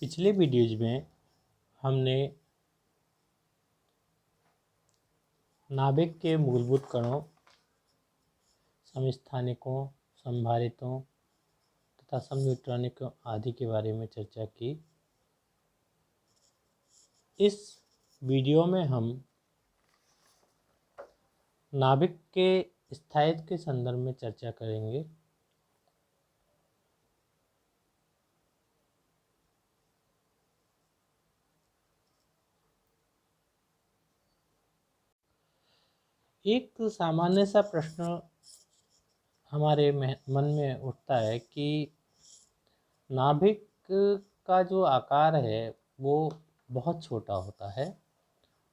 पिछले वीडियोज में हमने नाभिक के मूलभूत कणों, समस्थानिकों, संभारितों तथा समन्यूट्रॉनिकों आदि के बारे में चर्चा की। इस वीडियो में हम नाभिक के स्थायित्व के संदर्भ में चर्चा करेंगे। एक सामान्य सा प्रश्न हमारे मन में उठता है कि नाभिक का जो आकार है वो बहुत छोटा होता है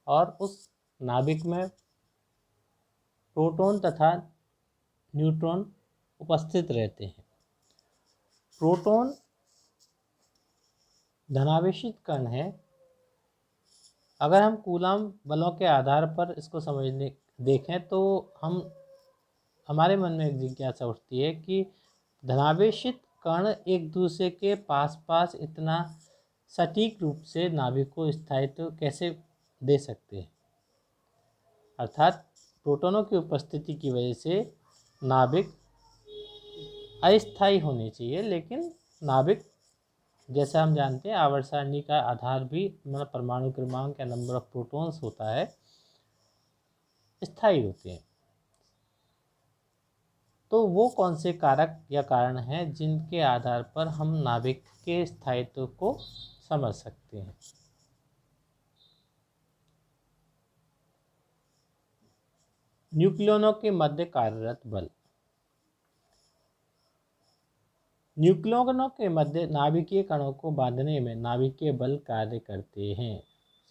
और उस नाभिक में प्रोटॉन तथा न्यूट्रॉन उपस्थित रहते हैं। प्रोटॉन धनावेशित कण है। अगर हम कूलॉम बलों के आधार पर इसको समझने देखें तो हमारे मन में एक जिज्ञासा उठती है कि धनावेशित कण एक दूसरे के पास इतना सटीक रूप से नाभिक को स्थायित्व कैसे दे सकते हैं। अर्थात प्रोटॉनों की उपस्थिति की वजह से नाभिक अस्थायी होनी चाहिए, लेकिन नाभिक जैसा हम जानते हैं आवर्त सारणी का आधार भी मतलब परमाणु क्रमांक या नंबर ऑफ प्रोटॉन्स होता है, स्थायी होते हैं। तो वो कौन से कारक या कारण हैं जिनके आधार पर हम नाभिक के स्थायित्व को समझ सकते हैं। न्यूक्लियनों के मध्य कार्यरत बल। न्यूक्लियनों के मध्य नाभिकीय कणों को बांधने में नाभिकीय बल कार्य करते हैं।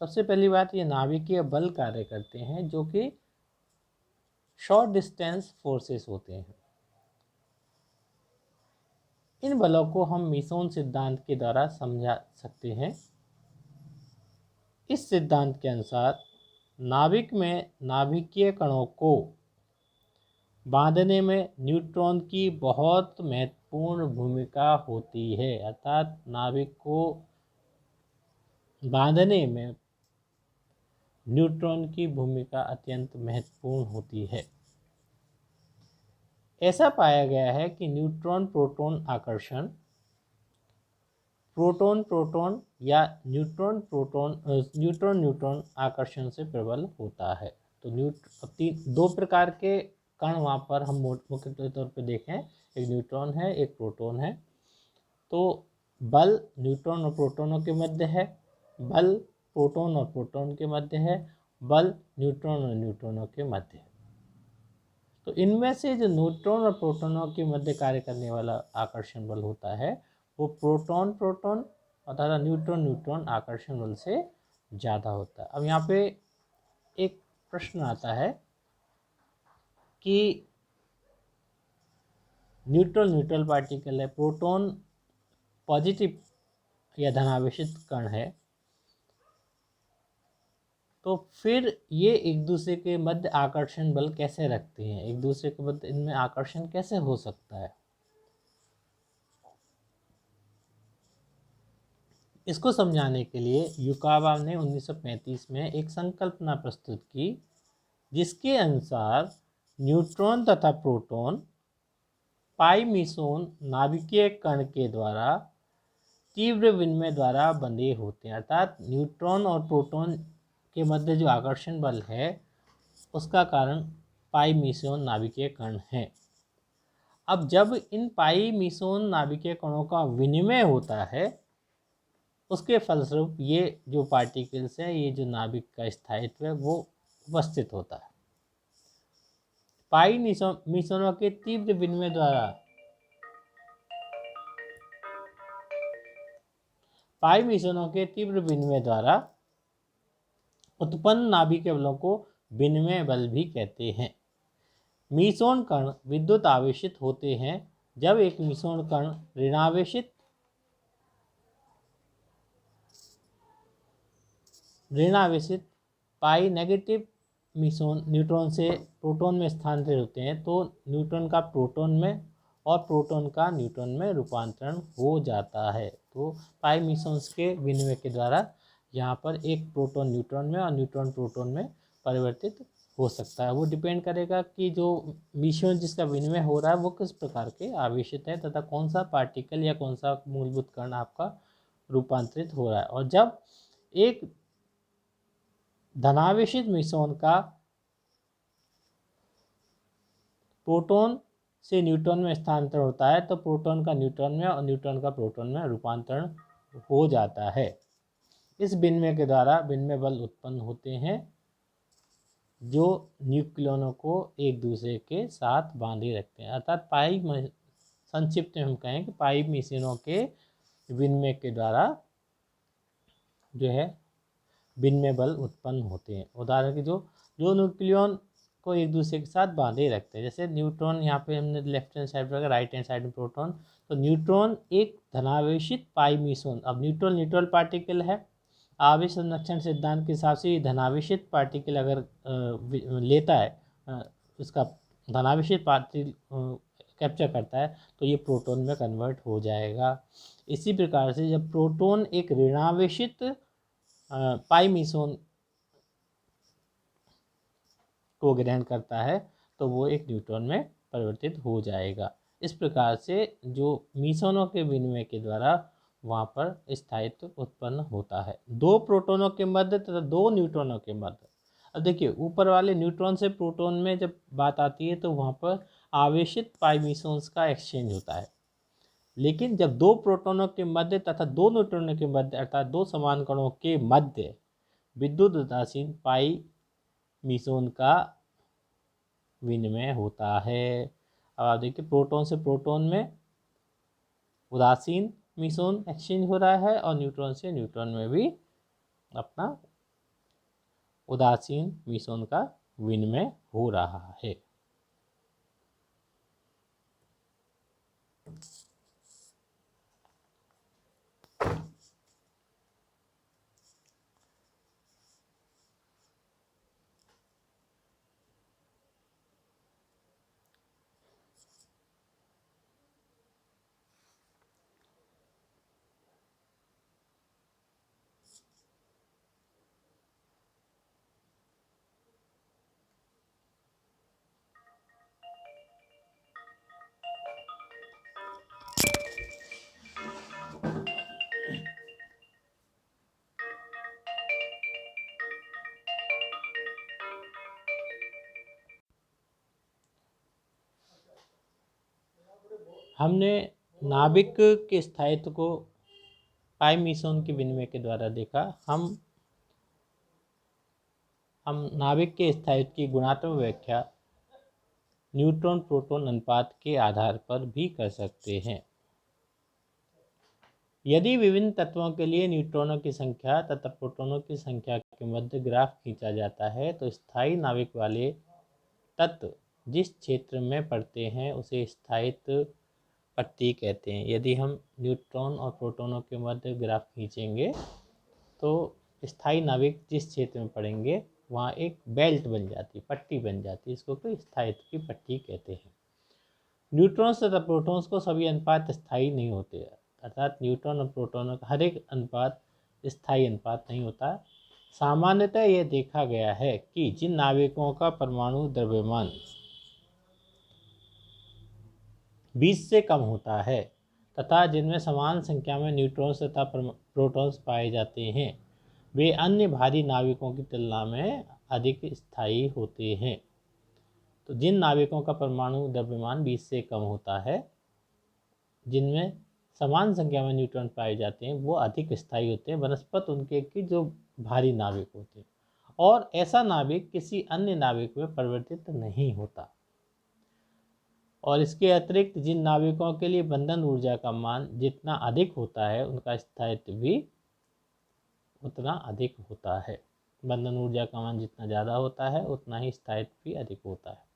सबसे पहली बात, ये नाभिकीय बल कार्य करते हैं जो कि शॉर्ट डिस्टेंस फोर्सेस होते हैं। इन बलों को हम मीसोन सिद्धांत के द्वारा समझा सकते हैं। इस सिद्धांत के अनुसार नाभिक में नाभिकीय कणों को बांधने में न्यूट्रॉन की बहुत महत्वपूर्ण भूमिका होती है। अर्थात नाभिक को बांधने में न्यूट्रॉन की भूमिका अत्यंत महत्वपूर्ण होती है। ऐसा पाया गया है कि न्यूट्रॉन प्रोटॉन आकर्षण प्रोटॉन प्रोटॉन या न्यूट्रॉन न्यूट्रॉन आकर्षण से प्रबल होता है। तो दो प्रकार के कण वहाँ पर हम मुख्य तौर पे देखें, एक न्यूट्रॉन है, एक प्रोटॉन है। तो बल न्यूट्रॉन और प्रोटॉनों के मध्य है, बल प्रोटॉन और प्रोटॉन के मध्य है, बल न्यूट्रॉन और न्यूट्रॉनों के मध्य है। तो इनमें से जो न्यूट्रॉन और प्रोटॉनों के मध्य कार्य करने वाला आकर्षण बल होता है वो प्रोटॉन प्रोटॉन अर्थात न्यूट्रॉन न्यूट्रॉन आकर्षण बल से ज़्यादा होता है। अब यहाँ पे एक प्रश्न आता है कि न्यूट्रल न्यूट्रल पार्टिकल है, प्रोटॉन पॉजिटिव या धनावेशित कण है, तो फिर ये एक दूसरे के मध्य आकर्षण बल कैसे रखते हैं, एक दूसरे के मध्य इनमें आकर्षण कैसे हो सकता है। इसको समझाने के लिए युकावा ने 1935 में एक संकल्पना प्रस्तुत की जिसके अनुसार न्यूट्रॉन तथा प्रोटॉन पाई मीसोन नाभिकीय कण के द्वारा तीव्र विनिमय द्वारा बंधे होते हैं। अर्थात न्यूट्रॉन और प्रोटॉन के मध्य जो आकर्षण बल है उसका कारण पाई मीसोन नाभिकीय कण है। अब जब इन पाई मीसोन नाभिकीय कणों का विनिमय होता है उसके फलस्वरूप ये जो पार्टिकल्स हैं, ये जो नाभिक का स्थायित्व है वो उपस्थित होता है। पाई मीसोनों के तीव्र विनिमय द्वारा उत्पन्न नाभिकीय बलों को विनिमय बल भी कहते हैं। मीसोन कण विद्युत आवेशित होते हैं। जब एक मीसोन कण ऋणावेशित पाई नेगेटिव न्यूट्रॉन से प्रोटॉन में स्थानांतरित होते हैं तो न्यूट्रॉन का प्रोटॉन में और प्रोटॉन का न्यूट्रॉन में रूपांतरण हो जाता है। तो पाई मिसोन्स के विनिमय के द्वारा यहाँ पर एक प्रोटॉन न्यूट्रॉन में और न्यूट्रॉन प्रोटॉन में परिवर्तित हो सकता है। वो डिपेंड करेगा कि जो मिशन जिसका विनिमय हो रहा है वो किस प्रकार के आवेशित है तथा कौन सा पार्टिकल या कौन सा मूलभूत कण आपका रूपांतरित हो रहा है। और जब एक धनावेशित मिश्रण का प्रोटॉन से न्यूट्रॉन में स्थानांतरण होता है तो प्रोटॉन का न्यूट्रॉन में और न्यूट्रॉन का प्रोटॉन में रूपांतरण हो जाता है। इस विनिमय के द्वारा विनिमय बल उत्पन्न होते हैं जो न्यूक्लियनों को एक दूसरे के साथ बांधे रखते हैं। अर्थात पाई संक्षिप्त में हम कहें कि पाई मिश्रणों के विनिमय के द्वारा जो है विनिमय बल उत्पन्न होते हैं। उदाहरण के जो न्यूक्लियन को एक दूसरे के साथ बांधे रखते हैं, जैसे न्यूट्रॉन यहाँ पे हमने लेफ्ट हैंड साइड पर राइट हैंड साइड में प्रोटॉन, तो न्यूट्रॉन एक धनावेशित पाई मिश्रण, अब न्यूट्रॉन न्यूट्रल पार्टिकल है, आवेश संरक्षण सिद्धांत के हिसाब से धनावेशित पार्टिकल अगर लेता है उसका धनावेशित पार्टिकल कैप्चर करता है तो ये प्रोटॉन में कन्वर्ट हो जाएगा। इसी प्रकार से जब प्रोटॉन एक ऋणावेशित पाई मिश्रण को ग्रहण करता है तो वो एक न्यूट्रॉन में परिवर्तित हो जाएगा। इस प्रकार से जो मिश्रणों के विनिमय के द्वारा वहाँ पर स्थायित्व उत्पन्न होता है दो प्रोटॉनों के मध्य तथा दो न्यूट्रॉनों के मध्य। अब देखिए ऊपर वाले न्यूट्रॉन से प्रोटॉन में जब बात आती है तो वहाँ पर आवेशित पाई मिश्रण का एक्सचेंज होता है, लेकिन जब दो प्रोटॉनों के मध्य तथा दो न्यूट्रॉनों के मध्य अर्थात दो समान कणों के मध्य विद्युत उदासीन पाई मिश्रण का विनिमय होता है। अब आप देखिए प्रोटॉन से प्रोटॉन में उदासीन मिश्रण एक्सचेंज हो रहा है और न्यूट्रॉन से न्यूट्रॉन में भी अपना उदासीन मिश्रण का विनिमय हो रहा है। हमने नाभिक के स्थायित्व को पाई मिश्रण के विनिमय के द्वारा देखा। हम नाभिक के स्थायित्व की गुणात्मक व्याख्या न्यूट्रॉन प्रोटॉन अनुपात के आधार पर भी कर सकते हैं। यदि विभिन्न तत्वों के लिए न्यूट्रॉनों की संख्या तथा प्रोटॉनों की संख्या के मध्य ग्राफ खींचा जाता है तो स्थायी नाभिक वाले तत्व जिस क्षेत्र में पड़ते हैं उसे स्थायित्व पट्टी कहते हैं। यदि हम न्यूट्रॉन और प्रोटॉनों के मध्य ग्राफ खींचेंगे तो स्थायी नाभिक जिस क्षेत्र में पड़ेंगे वहाँ एक बेल्ट बन जाती, पट्टी बन जाती, इसको कोई स्थायित्व की पट्टी कहते हैं। न्यूट्रॉन्स तथा प्रोटॉन्स को सभी अनुपात स्थायी नहीं होते, अर्थात न्यूट्रॉन और प्रोटॉनों का हर एक अनुपात स्थायी अनुपात नहीं होता। सामान्यतः यह देखा गया है कि जिन नाभिकों का परमाणु द्रव्यमान 20 से कम होता है तथा जिनमें समान संख्या में न्यूट्रॉन्स तथा प्रोटॉन्स पाए जाते हैं वे अन्य भारी नाभिकों की तुलना में अधिक स्थायी होते हैं। तो जिन नाभिकों का परमाणु द्रव्यमान 20 से कम होता है, जिनमें समान संख्या में न्यूट्रॉन पाए जाते हैं, वो अधिक स्थायी होते हैं बनस्पत उनके की जो भारी नाभिक होते हैं, और ऐसा नाभिक किसी अन्य नाभिक में परिवर्तित नहीं होता। और इसके अतिरिक्त जिन नाभिकों के लिए बंधन ऊर्जा का मान जितना अधिक होता है उनका स्थायित्व भी उतना अधिक होता है। बंधन ऊर्जा का मान जितना ज़्यादा होता है उतना ही स्थायित्व भी अधिक होता है।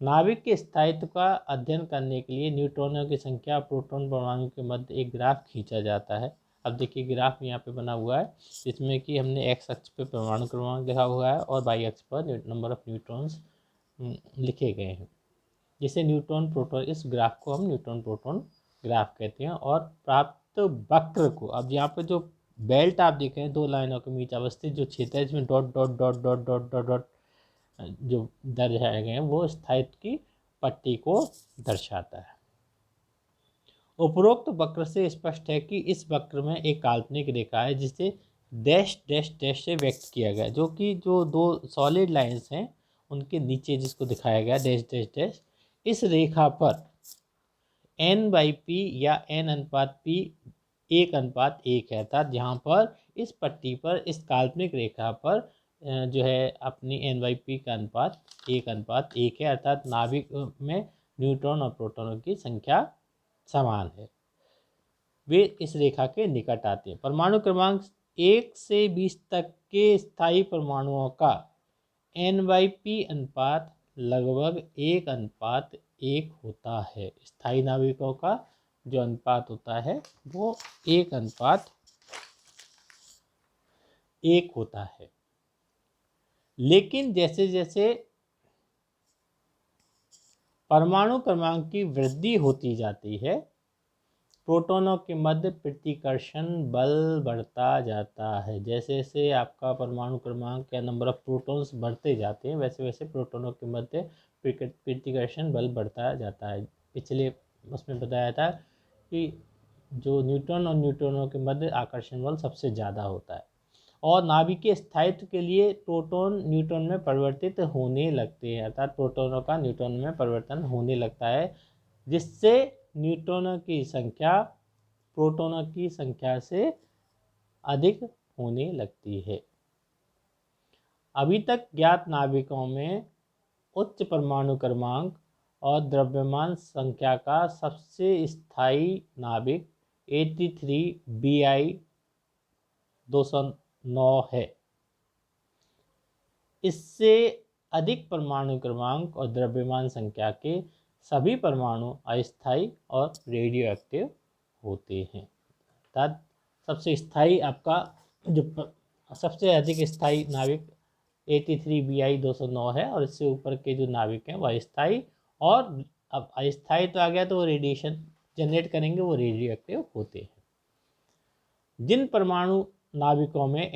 नाभिक के स्थायित्व का अध्ययन करने के लिए न्यूट्रॉनों की संख्या प्रोटॉन परमाणु के मध्य एक ग्राफ खींचा जाता है। अब देखिए ग्राफ यहाँ पे बना हुआ है जिसमें कि हमने एक्स अक्ष पे परमाणु क्रमांक लिखा हुआ है और वाई अक्ष पर नंबर ऑफ न्यूट्रॉन्स लिखे गए हैं। जिसे न्यूट्रॉन प्रोटॉन, इस ग्राफ को हम न्यूट्रॉन प्रोटॉन ग्राफ कहते हैं। और प्राप्त वक्र को, अब यहाँ पे जो बेल्ट आप देख रहे हैं 2 लाइनों के बीच अवस्थित जो क्षेत्र है इसमें dot dot dot dot dot dot dot जो दर्शाए गए हैं वो स्थायित्व की पट्टी को दर्शाता है। उपरोक्त वक्र से स्पष्ट है कि इस वक्र में एक काल्पनिक रेखा है जिसे डैश डैश डैश से व्यक्त किया गया, जो कि जो 2 सॉलिड लाइंस हैं उनके नीचे जिसको दिखाया गया डैश डैश डैश, इस रेखा पर n/p या n/p 1:1 है। अर्थात जहाँ पर इस पट्टी पर इस काल्पनिक रेखा पर जो है अपनी n/p का अनुपात 1:1 है। अर्थात नाभिक में न्यूट्रॉन और प्रोटॉनों की संख्या समान है, वे इस रेखा के निकट आते हैं। परमाणु क्रमांक 1 से 20 तक के स्थायी परमाणुओं का n/p अनुपात लगभग 1:1 होता है। स्थायी नाभिकों का जो अनुपात होता है वो 1:1 होता है। लेकिन जैसे जैसे परमाणु क्रमांक की वृद्धि होती जाती है, प्रोटॉनों के मध्य प्रतिकर्षण बल बढ़ता जाता है। जैसे जैसे आपका परमाणु क्रमांक या नंबर ऑफ प्रोटॉन्स बढ़ते जाते हैं, वैसे वैसे प्रोटॉनों के मध्य प्रतिकर्षण बल बढ़ता जाता है। पिछले उसमें बताया था कि जो न्यूट्रॉन और न्यूट्रॉनों के मध्य आकर्षण बल सबसे ज़्यादा होता है। और नाभिकीय स्थायित्व के लिए प्रोटॉन न्यूट्रॉन में परिवर्तित होने लगते हैं। अर्थात प्रोटॉनों का न्यूट्रॉन में परिवर्तन होने लगता है, जिससे न्यूट्रॉनों की संख्या प्रोटॉनों की संख्या से अधिक होने लगती है। अभी तक ज्ञात नाभिकों में उच्च परमाणु क्रमांक और द्रव्यमान संख्या का सबसे स्थायी नाभिक 83Bi209 है। इससे अधिक परमाणु क्रमांक और द्रव्यमान संख्या के सभी परमाणु अस्थायी और रेडियो एक्टिव होते हैं। अर्थात सबसे स्थायी आपका जो सबसे अधिक स्थायी नाभिक 83Bi209 है, और इससे ऊपर के जो नाभिक हैं वह अस्थायी, और अब अस्थायी तो आ गया तो वो रेडिएशन जनरेट करेंगे, वो रेडियो एक्टिव होते हैं। जिन परमाणु नाभिकों में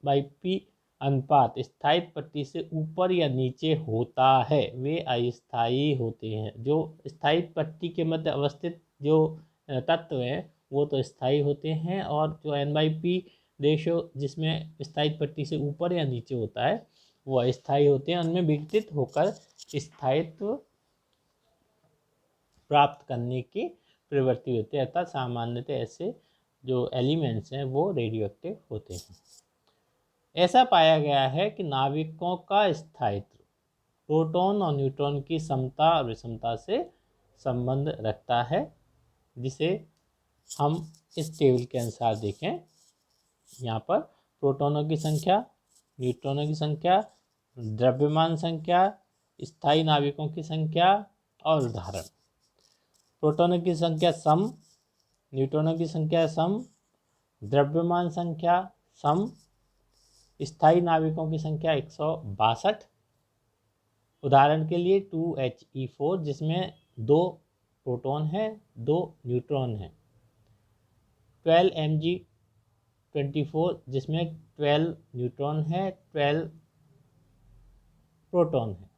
n/p अनुपात स्थायी पट्टी से ऊपर या नीचे होता है वे अस्थायी होते हैं। जो स्थायी पट्टी के मध्य अवस्थित जो तत्व हैं वो तो स्थायी होते हैं, और जो n/p रेशो जिसमें स्थायी पट्टी से ऊपर या नीचे होता है वो अस्थायी होते हैं। उनमें विघटित होकर स्थायित्व प्राप्त करने की प्रवृत्ति होती है। अर्थात सामान्यतः ऐसे जो एलिमेंट्स हैं वो रेडियो एक्टिव होते हैं। ऐसा पाया गया है कि नाभिकों का स्थायित्व प्रोटॉन और न्यूट्रॉन की समता और विषमता से संबंध रखता है, जिसे हम इस टेबल के अनुसार देखें। यहाँ पर प्रोटॉनों की संख्या, न्यूट्रॉनों की संख्या, द्रव्यमान संख्या, स्थायी नाभिकों की संख्या और उदाहरण। प्रोटॉनों की संख्या सम, न्यूट्रॉनों की संख्या सम, द्रव्यमान संख्या सम, स्थायी नाभिकों की संख्या 162। उदाहरण के लिए 2He4 जिसमें 2 प्रोटॉन है 2 न्यूट्रॉन हैं। 12Mg24 जिसमें 12 न्यूट्रॉन है 12 प्रोटॉन है।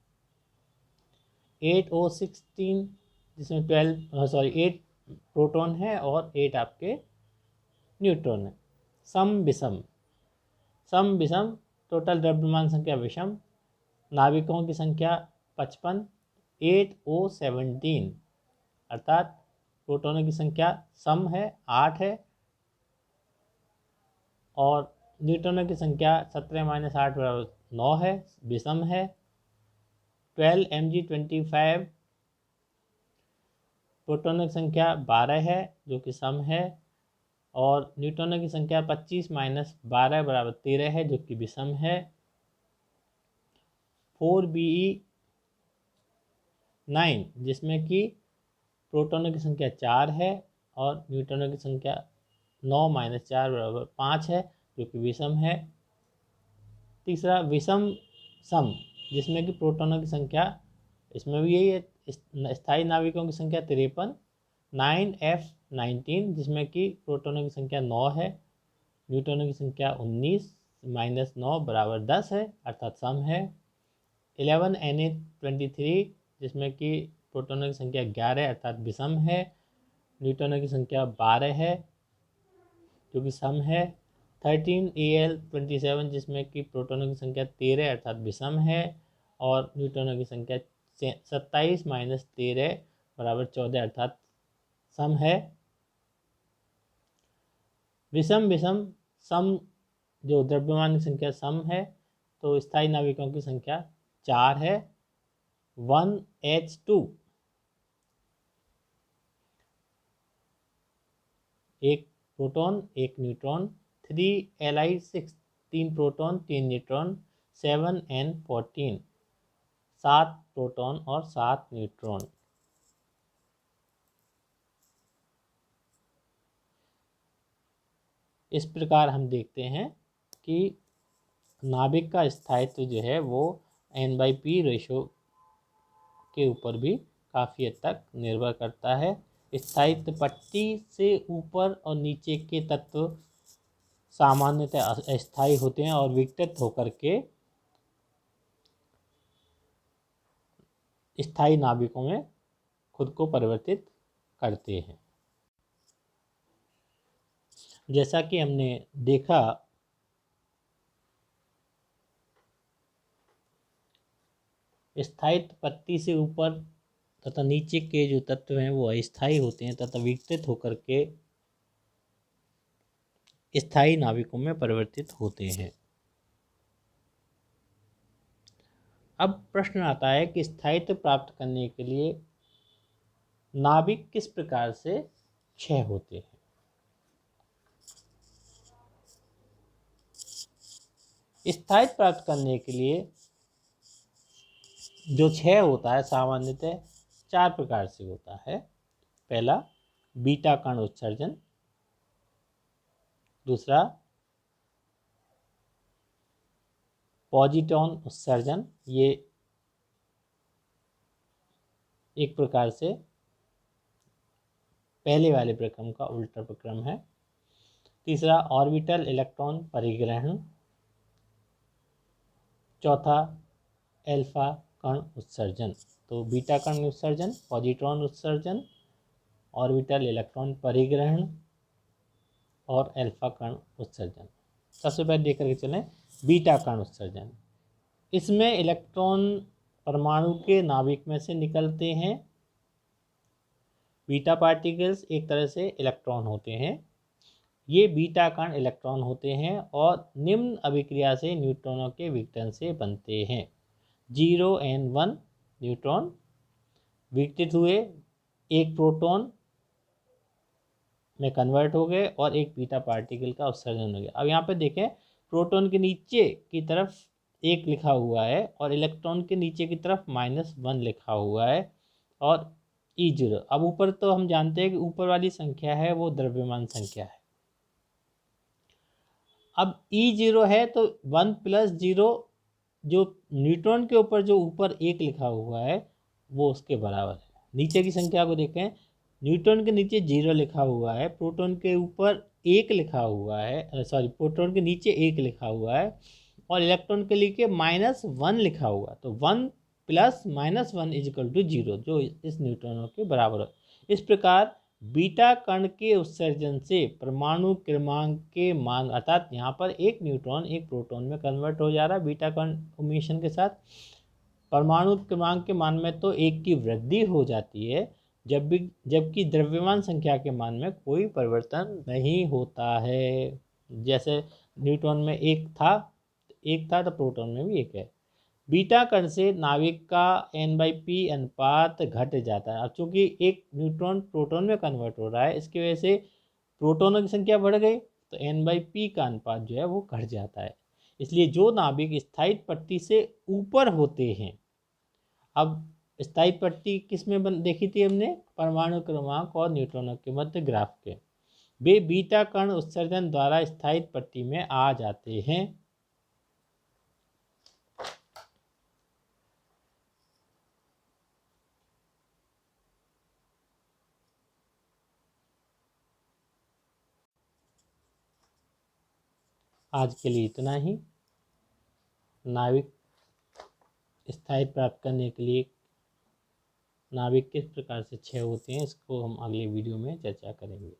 8O16 जिसमें 8 प्रोटॉन है और 8 आपके न्यूट्रॉन है। सम विषम टोटल द्रव्यमान संख्या विषम, नाभिकों की संख्या 55। 8O17 अर्थात प्रोटॉनों की संख्या सम है 8 है, और न्यूट्रॉनों की संख्या 17 - 8 = 9 है, विषम है। 12Mg25 प्रोटॉनों की संख्या 12 है जो कि सम है, और न्यूट्रॉनों की संख्या 25 - 12 = 13 है जो कि विषम है। 4Be9 जिसमें कि प्रोटॉनों की संख्या 4 है और न्यूट्रॉनों की संख्या 9 - 4 = 5 है जो कि विषम है। तीसरा विषम सम जिसमें कि प्रोटॉनों की संख्या, इसमें भी यही है स्थायी नाविकों की संख्या 53, 9f19 जिसमें कि प्रोटॉनों की संख्या 9 है, न्यूट्रॉनों की संख्या 19 माइनस 9 बराबर 10 है अर्थात सम है। 11Na23 जिसमें कि प्रोटॉनों की संख्या 11 अर्थात विषम है, न्यूट्रॉनों की संख्या 12 है जो कि सम है। 13Al27 जिसमें कि प्रोटॉनों की संख्या 13 अर्थात विषम है और न्यूट्रॉनों की संख्या 27 माइनस 13 बराबर 14 अर्थात सम है। विषम विषम सम जो द्रव्यमान की संख्या सम है तो स्थायी नाविकों की संख्या 4 है। 1H2 एक प्रोटॉन एक neutron, 3Li6 3 proton 3 neutron, 7N14 7 proton और 7 न्यूट्रॉन। इस प्रकार हम देखते हैं कि नाभिक का स्थायित्व जो है वो N/P रेशो के ऊपर भी काफ़ी हद तक निर्भर करता है। स्थायित्व पट्टी से ऊपर और नीचे के तत्व सामान्यतः अस्थायी होते हैं और विघटित होकर के स्थायी नाभिकों में खुद को परिवर्तित करते हैं। जैसा कि हमने देखा स्थायित्व पट्टी से ऊपर तथा नीचे के जो तत्व हैं वो अस्थायी होते हैं तथा विघटित होकर के स्थायी नाभिकों में परिवर्तित होते हैं। अब प्रश्न आता है कि स्थायित्व प्राप्त करने के लिए नाभिक किस प्रकार से क्षय होते हैं। स्थायित्व प्राप्त करने के लिए जो क्षय होता है सामान्यतः 4 प्रकार से होता है। पहला बीटा कण उत्सर्जन, दूसरा पॉजिट्रॉन उत्सर्जन, ये एक प्रकार से पहले वाले प्रक्रम का उल्टा प्रक्रम है। तीसरा ऑर्बिटल इलेक्ट्रॉन परिग्रहण, चौथा अल्फा कण उत्सर्जन। तो बीटा कण उत्सर्जन, पॉजिट्रॉन उत्सर्जन, ऑर्बिटल इलेक्ट्रॉन परिग्रहण और अल्फा कण उत्सर्जन। सबसे पहले देख करके चलें बीटा कण उत्सर्जन। इसमें इलेक्ट्रॉन परमाणु के नाभिक में से निकलते हैं। बीटा पार्टिकल्स एक तरह से इलेक्ट्रॉन होते हैं। ये बीटा कण इलेक्ट्रॉन होते हैं और निम्न अभिक्रिया से न्यूट्रॉनों के विघटन से बनते हैं। 0N1 न्यूट्रॉन विघटित हुए, एक प्रोटॉन में कन्वर्ट हो गए और एक बीटा पार्टिकल का उत्सर्जन हो गया। अब यहाँ पे देखें प्रोटॉन के नीचे की तरफ 1 लिखा हुआ है और इलेक्ट्रॉन के नीचे की तरफ -1 लिखा हुआ है और E0। अब ऊपर तो हम जानते हैं कि ऊपर वाली संख्या है वो द्रव्यमान संख्या है। अब E0 है तो 1 + 0 जो न्यूट्रॉन के ऊपर जो ऊपर 1 लिखा हुआ है वो उसके बराबर है। नीचे की संख्या को देखें, न्यूट्रॉन के नीचे 0 लिखा हुआ है, प्रोटॉन के ऊपर 1 लिखा हुआ है, प्रोटॉन के नीचे 1 लिखा हुआ है और इलेक्ट्रॉन के लिए -1 लिखा हुआ है। तो 1 + -1 = 0 जो इस न्यूट्रॉनों के बराबर है। इस प्रकार बीटा कण के उत्सर्जन से परमाणु क्रमांक के मान अर्थात यहाँ पर एक न्यूट्रॉन एक प्रोटॉन में कन्वर्ट हो जा रहा है बीटा कण फॉर्मेशन के साथ। परमाणु क्रमांक के मान में तो 1 की वृद्धि हो जाती है जबकि द्रव्यमान संख्या के मान में कोई परिवर्तन नहीं होता है। जैसे न्यूट्रॉन में 1 था तो प्रोटॉन में भी 1 है। बीटा कण से नाभिक का N/P अनुपात घट जाता है। अब चूंकि एक न्यूट्रॉन प्रोटॉन में कन्वर्ट हो रहा है इसकी वजह से प्रोटॉनों की संख्या बढ़ गई तो N/P का अनुपात जो है वो घट जाता है। इसलिए जो नाभिक स्थायित्व पट्टी से ऊपर होते हैं, अब स्थायित्व पट्टी किस में देखी थी हमने, परमाणु क्रमांक और न्यूट्रॉनों के मध्य ग्राफ के, वे बीटा कण उत्सर्जन द्वारा स्थायित्व पट्टी में आ जाते हैं। आज के लिए इतना ही। नाविक स्थायित्व प्राप्त करने के लिए नाविक किस प्रकार से क्षय होते हैं, इसको हम अगले वीडियो में चर्चा करेंगे।